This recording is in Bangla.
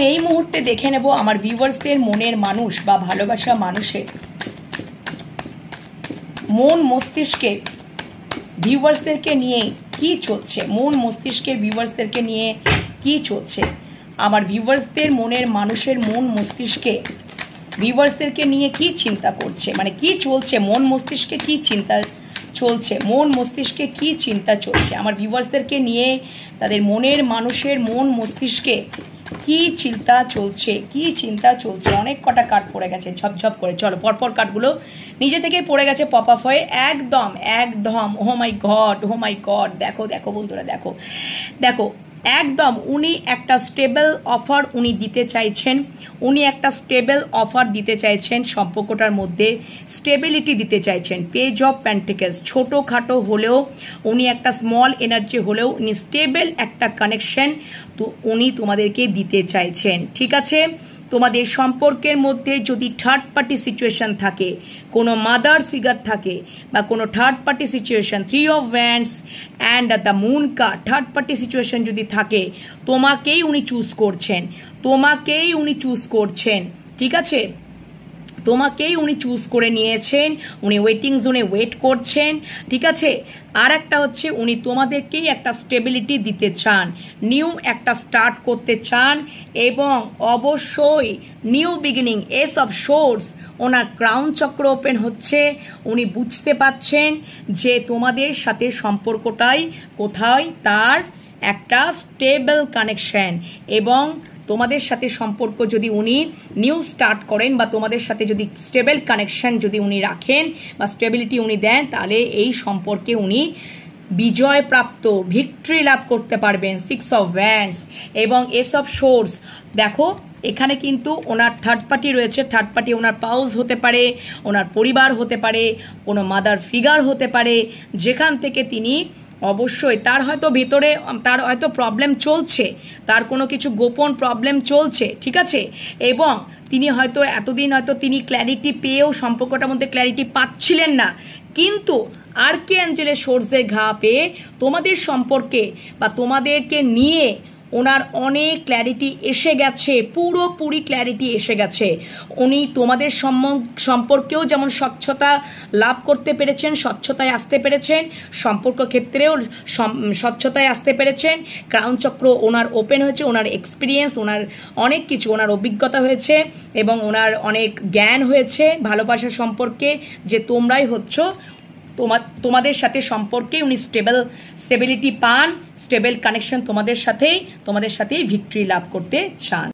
এই মুহূর্তে দেখে নেব আমার ভিউয়ার্সদের মনের মানুষ বা ভালোবাসা মানুষের মন মস্তিষ্কে ভিউয়ার্সদেরকে নিয়ে কি চলছে, মন মস্তিষ্কের ভিউয়ার্সদেরকে নিয়ে কি চলছে, আমার ভিউয়ার্সদের মনের মানুষের মন মস্তিষ্কে ভিউয়ার্সদেরকে নিয়ে কি চিন্তা করছে, মানে কি চলছে, মন মস্তিষ্কে কি চিন্তা চলছে, মন মস্তিষ্কে কি চিন্তা চলছে, আমার ভিউয়ার্সদেরকে নিয়ে তাদের মনের মানুষের মন মস্তিষ্কে কি চিন্তা চলছে, কি চিন্তা চলছে। অনেক কটা কার্ড পড়ে গেছে ঝপঝপ করে, চলো পরপর কার্ডগুলো নিজে থেকেই পড়ে গেছে পপ আপ হয়ে, একদম একদম ও মাই গড। দেখো দেখো বন্ধুরা, দেখো দেখো একদম উনি একটা স্টেবল অফার উনি দিতে চাইছেন, উনি একটা স্টেবল অফার দিতে চাইছেন, সম্পর্কটার মধ্যে স্টেবিলিটি দিতে চাইছেন। পেজ অফ পেন্টিকলস, ছোটোখাটো হলেও উনি একটা স্মল এনার্জি হলেও উনি স্টেবল একটা কানেকশন তো উনি তোমাদেরকে দিতে চাইছেন। ঠিক আছে, তোমাদের সম্পর্কের মধ্যে যদি থার্ড পার্টি সিচুয়েশন থাকে, কোনো মাদার ফিগার থাকে বা কোনো third party situation, 3 of wands and the moon card, third party situation যদি থাকে, তোমাকেই উনি চুজ করছেন, তোমাকেই উনি চুজ করছেন। ঠিক আছে, তোমাকেই উনি চুজ করে নিয়েছেন, উনি ওয়েটিং জোনে ওয়েট করছেন। ঠিক আছে, আর একটা হচ্ছে উনি তোমাদেরকেই একটা স্টেবিলিটি দিতে চান, নিউ একটা স্টার্ট করতে চান এবং অবশ্যই new beginning. S of swords, owner crown চক্র ওপেন হচ্ছে, উনি বুঝতে পাচ্ছেন যে তোমাদের সাথে সম্পর্কটাই কোথায় তার একটা স্টেবল কানেকশন এবং তোমাদের সাথে সম্পর্ক যদি উনি নিউ স্টার্ট করেন বা তোমাদের সাথে যদি স্টেবল কানেকশন যদি উনি রাখেন বা স্টেবিলিটি উনি দেন, তাহলে এই সম্পর্কে উনি বিজয় প্রাপ্ত, ভিক্টরি লাভ করতে পারবেন। 6 অফ ওয়ান্ডস এবং এস অফ সোর্স। দেখো এখানে কিন্তু ওনার থার্ড পার্টি রয়েছে, থার্ড পার্টি ওনার পাউস হতে পারে, ওনার পরিবার হতে পারে, কোনো মাদার ফিগার হতে পারে, যেখান থেকে তিনি অবশ্যই তার হয়তো ভেতরে তার হয়তো প্রবলেম চলছে, তার কোনো কিছু গোপন প্রবলেম চলছে। ঠিক আছে, এবং তিনি হয়তো এতদিন হয়তো তিনি ক্ল্যারিটি পেয়েও সম্পর্কটার মধ্যে ক্ল্যারিটি পাচ্ছিলেন না, কিন্তু আর্কেঅ্যাঞ্জেলের সোর্সের ঘা পেয়ে তোমাদের সম্পর্কে বা তোমাদেরকে নিয়ে ওনার অনেক ক্ল্যারিটি এসে গেছে, পুরোপুরি ক্ল্যারিটি এসে গেছে। উনি তোমাদের সম্পর্কেও যেমন স্বচ্ছতা লাভ করতে পেরেছেন, স্বচ্ছতায় আসতে পেরেছেন, সম্পর্ক ক্ষেত্রেও স্বচ্ছতায় আসতে পেরেছেন। ক্রাউন চক্র ওনার ওপেন হয়েছে, ওনার এক্সপিরিয়েন্স, ওনার অনেক কিছু, ওনার অভিজ্ঞতা হয়েছে এবং ওনার অনেক জ্ঞান হয়েছে ভালোবাসা সম্পর্কে, যে তোমরাই হচ্ছ তোমাদের সাথে সম্পর্কে উনি স্টেবিলিটি পান, স্টেবল কানেকশন তোমাদের সাথেই ভিক্টরি লাভ করতে চান।